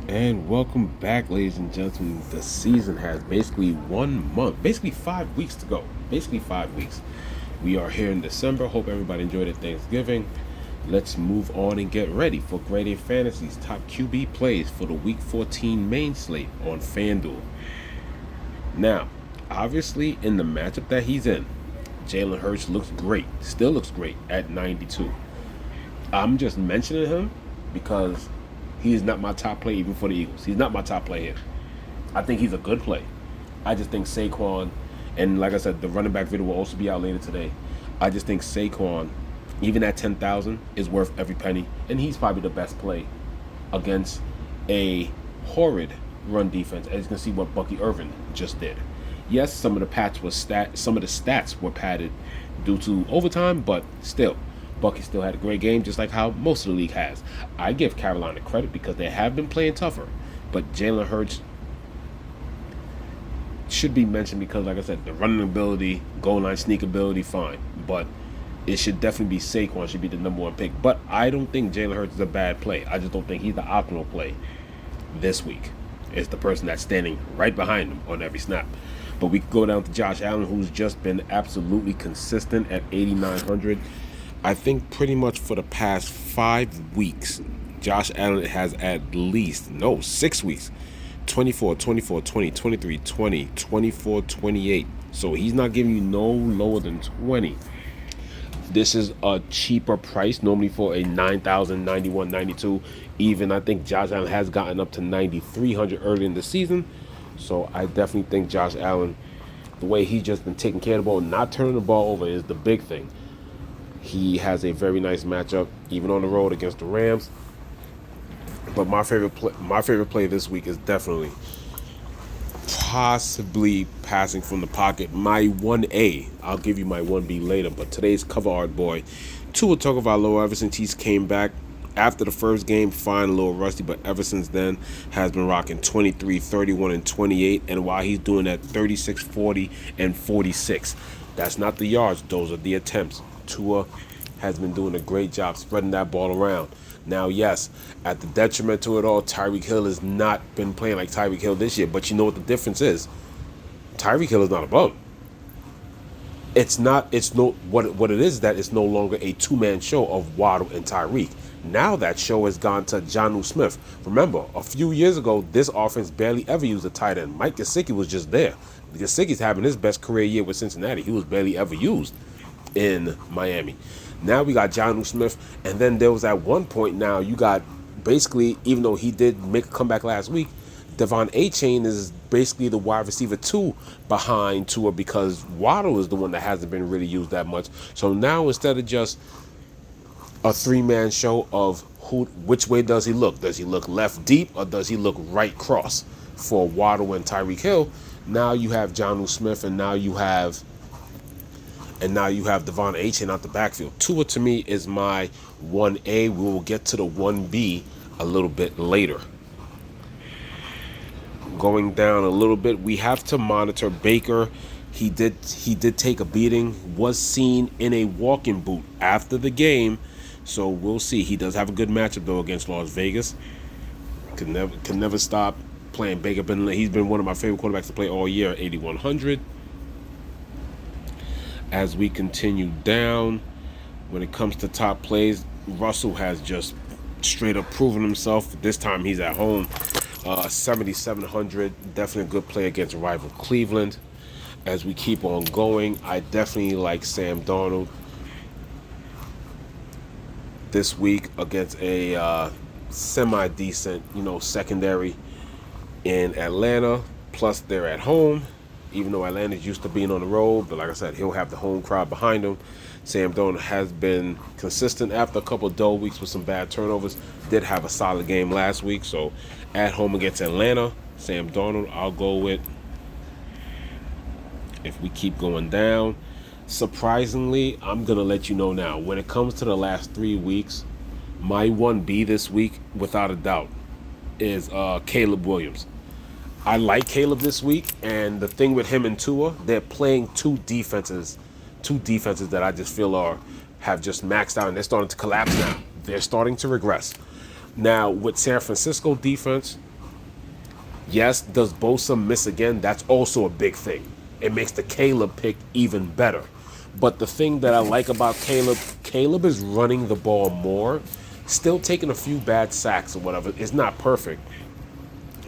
And welcome back, ladies and gentlemen. The season has basically 1 month, basically 5 weeks to go. Basically 5 weeks. We are here in December. Hope everybody enjoyed their Thanksgiving. Let's move on and get ready for Grade A Fantasy's top QB plays for the Week 14 main slate on Fan Duel. Now, obviously, in the matchup that he's in, Jalen Hurts looks great. Still looks great at 92. I'm just mentioning him because he is not my top play even for the Eagles. He's not my top play here. I think he's a good play. I just think Saquon, and like I said, the running back video will also be out later today. I just think Saquon, even at 10,000, is worth every penny, and he's probably the best play against a horrid run defense. As you can see, what Bucky Irvin just did. Yes, some of the stats were padded due to overtime, but still, Bucky still had a great game, just like how most of the league has. I give Carolina credit because they have been playing tougher, but Jalen Hurts should be mentioned because, like I said, the running ability, goal line sneak ability, fine, but it should definitely be Saquon should be the number one pick. But I don't think Jalen Hurts is a bad play. I just don't think he's the optimal play this week. It's the person that's standing right behind him on every snap. But we could go down to Josh Allen, who's just been absolutely consistent at 8,900. I think pretty much for the past 5 weeks, Josh Allen has at least, 6 weeks, 24, 24, 20, 23, 20, 24, 28. So he's not giving you no lower than 20. This is a cheaper price normally for a 9,000, 91, 92. Even I think Josh Allen has gotten up to 9,300 early in the season. So I definitely think Josh Allen, the way he's just been taking care of the ball, not turning the ball over is the big thing. He has a very nice matchup, even on the road against the Rams. But my favorite play this week is definitely possibly passing from the pocket. My 1A, I'll give you my 1B later, but today's cover art boy, Tua Tagovailoa, ever since he's came back after the first game, fine, a little rusty, but ever since then has been rocking 23, 31, and 28, and while he's doing that 36, 40, and 46, that's not the yards, those are the attempts. Tua has been doing a great job spreading that ball around. Now, yes, at the detriment to it all, Tyreek Hill has not been playing like Tyreek Hill this year. But you know what the difference is? Tyreek Hill is not a bum. It's not. It's no. What it is that it's no longer a two-man show of Waddle and Tyreek. Now that show has gone to Jonnu Smith. Remember, a few years ago, this offense barely ever used a tight end. Mike Gesicki was just there. Gesicki's having his best career year with Cincinnati. He was barely ever used in Miami. Now we got Jonnu Smith, and then there was at one point now you got basically, even though he did make a comeback last week, Devon A-Chain is basically the wide receiver 2 behind Tua because Waddle is the one that hasn't been really used that much. So now instead of just a three-man show of which way does he look? Does he look left deep or does he look right cross for Waddle and Tyreek Hill? Now you have Jonnu Smith, and now you have Devon A-Chain out the backfield. Tua to me is my 1A. We will get to the 1B a little bit later. Going down a little bit, we have to monitor Baker. He did take a beating, was seen in a walking boot after the game. So we'll see. He does have a good matchup though against Las Vegas. Can never stop playing Baker. He's been one of my favorite quarterbacks to play all year, 8,100. As we continue down, when it comes to top plays, Russell has just straight up proven himself. This time he's at home. 7,700, definitely a good play against rival Cleveland. As we keep on going, I definitely like Sam Darnold this week against a semi-decent, secondary in Atlanta. Plus, they're at home. Even though Atlanta's used to being on the road, but like I said, he'll have the home crowd behind him. Sam Darnold has been consistent after a couple of dull weeks with some bad turnovers. Did have a solid game last week, so at home against Atlanta, Sam Darnold, I'll go with. If we keep going down, surprisingly, I'm going to let you know now, when it comes to the last 3 weeks, my 1B this week, without a doubt, is Caleb Williams. I like Caleb this week, and the thing with him and Tua, they're playing two defenses that I just feel have just maxed out, and they're starting to collapse now. They're starting to regress. Now, with San Francisco defense, Yes, does Bosa miss again? That's also a big thing. It makes the Caleb pick even better. But the thing that I like about Caleb is running the ball more, still taking a few bad sacks or whatever. It's not perfect.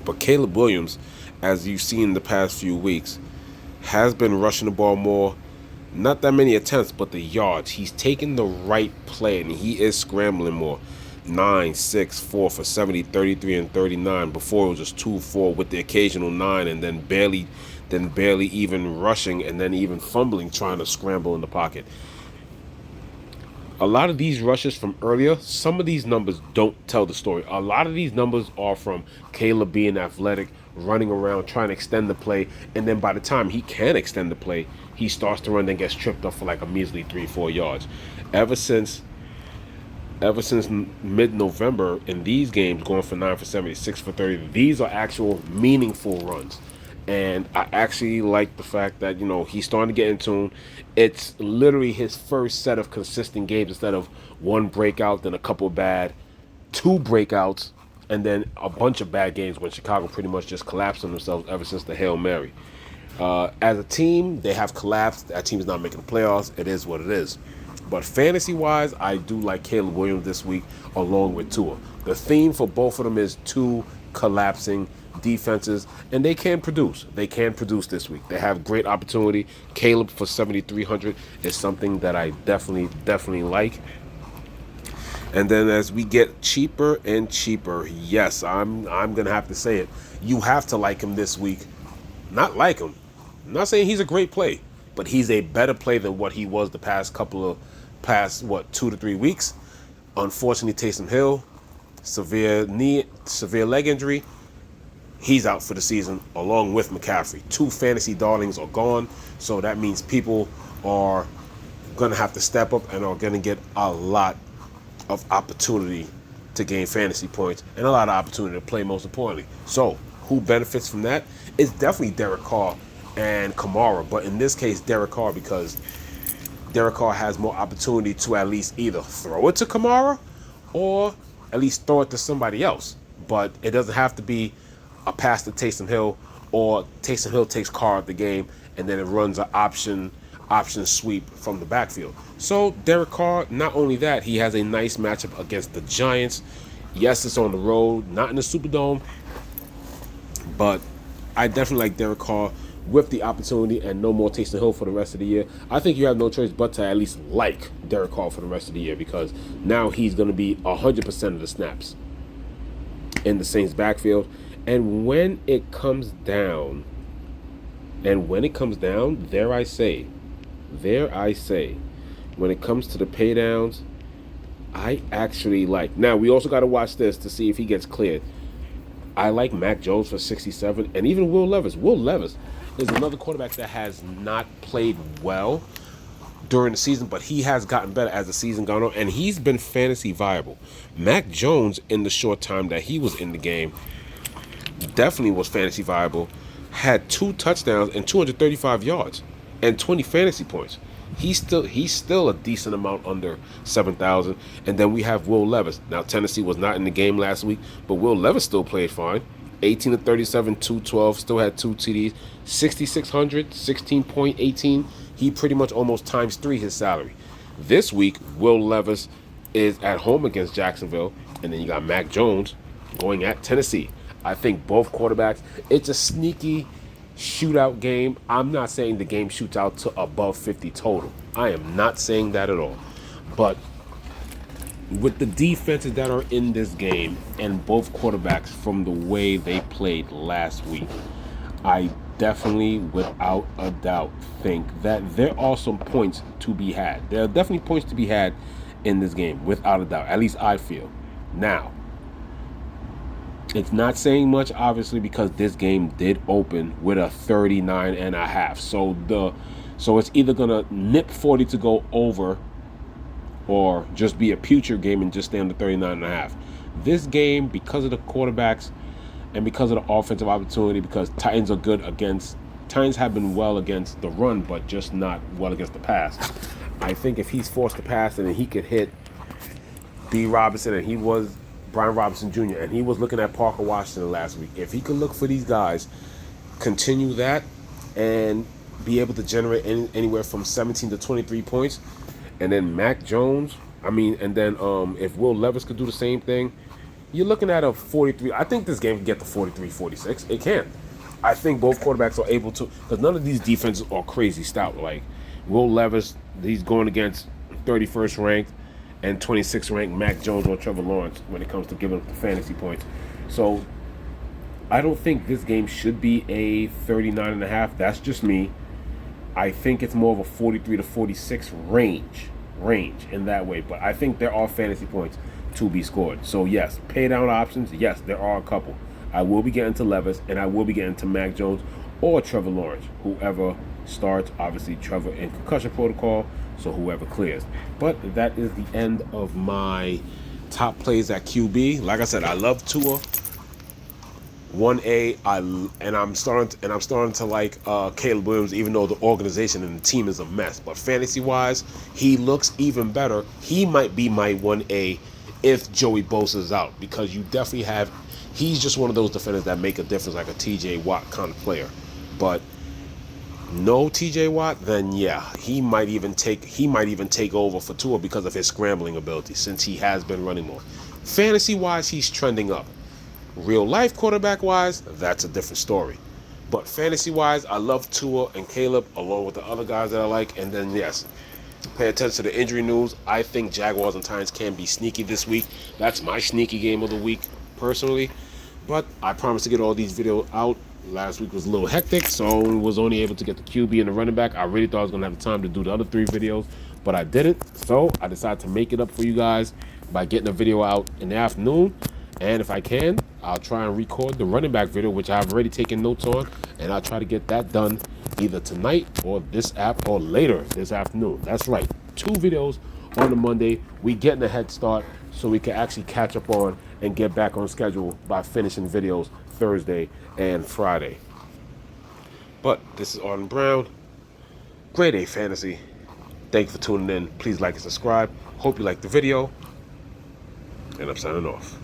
But Caleb Williams, as you've seen in the past few weeks, has been rushing the ball more. Not that many attempts, but the yards. He's taking the right play, and he is scrambling more. 9, 6, 4 for 70, 33, and 39. Before it was just 2, 4 with the occasional 9, and then barely even rushing, and then even fumbling, trying to scramble in the pocket. A lot of these rushes from earlier, some of these numbers don't tell the story. A lot of these numbers are from Caleb being athletic, running around, trying to extend the play, and then by the time he can extend the play, he starts to run and gets tripped up for like a measly 3, 4 yards. Ever since mid-November in these games, going for 9 for 70, 6 for 30, these are actual meaningful runs. And I actually like the fact that, he's starting to get in tune. It's literally his first set of consistent games instead of one breakout, then a couple bad, 2 breakouts, and then a bunch of bad games when Chicago pretty much just collapsed on themselves ever since the Hail Mary. As a team, they have collapsed. That team is not making the playoffs. It is what it is. But fantasy-wise, I do like Caleb Williams this week along with Tua. The theme for both of them is 2 collapsing defenses, and they can produce. They can produce this week. They have great opportunity. Caleb for 7,300 is something that I definitely like. And then as we get cheaper and cheaper, yes, I'm gonna have to say it. You have to like him this week. Not like him. I'm not saying he's a great play, but he's a better play than what he was the past 2 to 3 weeks. Unfortunately, Taysom Hill, severe leg injury. He's out for the season along with McCaffrey. 2 fantasy darlings are gone, so that means people are going to have to step up and are going to get a lot of opportunity to gain fantasy points and a lot of opportunity to play, most importantly. So who benefits from that? It's definitely Derek Carr and Kamara, but in this case, Derek Carr, because Derek Carr has more opportunity to at least either throw it to Kamara or at least throw it to somebody else. But it doesn't have to be a pass to Taysom Hill, or Taysom Hill takes Carr out the game and then it runs an option sweep from the backfield. So Derek Carr, not only that, he has a nice matchup against the Giants. Yes, it's on the road, not in the Superdome, but I definitely like Derek Carr with the opportunity and no more Taysom Hill for the rest of the year. I think you have no choice but to at least like Derek Carr for the rest of the year, because now he's going to be 100% of the snaps in the Saints backfield. And when it comes down, there I say, when it comes to the pay downs, I actually like. Now, we also got to watch this to see if he gets cleared. I like Mac Jones for 67, and even Will Levis. Will Levis is another quarterback that has not played well during the season, but he has gotten better as the season gone on, and he's been fantasy viable. Mac Jones, in the short time that he was in the game, definitely was fantasy viable, had 2 touchdowns and 235 yards and 20 fantasy points. He's still a decent amount under 7,000. And then we have Will Levis. Now, Tennessee was not in the game last week, but Will Levis still played fine. 18 to 37, 212, still had 2 TDs, 6,600, 16.18. He pretty much almost times 3 his salary. This week, Will Levis is at home against Jacksonville, and then you got Mac Jones going at Tennessee. I think both quarterbacks, it's a sneaky shootout game. I'm not saying the game shoots out to above 50 total. I am not saying that at all. But with the defenses that are in this game and both quarterbacks from the way they played last week, I definitely, without a doubt, think that there are some points to be had. There are definitely points to be had in this game, without a doubt. At least I feel. Now, it's not saying much, obviously, because this game did open with a 39.5. So it's either gonna nip 40 to go over, or just be a putrid game and just stay under 39.5. This game, because of the quarterbacks and because of the offensive opportunity, because Titans have been well against the run, but just not well against the pass. I think if he's forced to pass and he could hit B. Robinson, and he was Brian Robinson Jr., and he was looking at Parker Washington last week. If he could look for these guys, continue that, and be able to generate anywhere from 17 to 23 points, and then Mac Jones, and then if Will Levis could do the same thing, you're looking at a 43. I think this game can get to 43, 46. It can. I think both quarterbacks are able to, because none of these defenses are crazy stout. Like Will Levis, he's going against 31st ranked and 26th ranked Mac Jones or Trevor Lawrence when it comes to giving up the fantasy points. So I don't think this game should be a 39.5. That's just me. I think it's more of a 43 to 46 range in that way. But I think there are fantasy points to be scored. So yes, pay down options. Yes, there are a couple. I will be getting to Levis, and I will be getting to Mac Jones or Trevor Lawrence, whoever starts. Obviously, Trevor in concussion protocol, so whoever clears. But that is the end of my top plays at QB. Like I said, I love Tua. 1A, I'm starting to like Caleb Williams, even though the organization and the team is a mess. But fantasy wise, he looks even better. He might be my 1A if Joey Bosa is out, because you definitely have. He's just one of those defenders that make a difference, like a TJ Watt kind of player. But no TJ Watt, then yeah, he might even take over for Tua because of his scrambling ability, since he has been running more. Fantasy wise, he's trending up. Real life quarterback wise, that's a different story. But fantasy wise, I love Tua and Caleb along with the other guys that I like. And then yes, pay attention to the injury news. I think Jaguars and Titans can be sneaky this week. That's my sneaky game of the week personally. But I promise to get all these videos out. Last week was a little hectic, so I was only able to get the QB and the running back. I really thought I was going to have the time to do the other 3 videos, but I didn't. So I decided to make it up for you guys by getting a video out in the afternoon. And if I can, I'll try and record the running back video, which I've already taken notes on, and I'll try to get that done either tonight or this app or later this afternoon. That's right, 2 videos on a Monday. We getting a head start so we can actually catch up on and get back on schedule by finishing videos Thursday and Friday. But this is Arden Brown, Grade A Fantasy. Thank you for tuning in. Please like and subscribe. Hope you liked the video, and I'm signing off.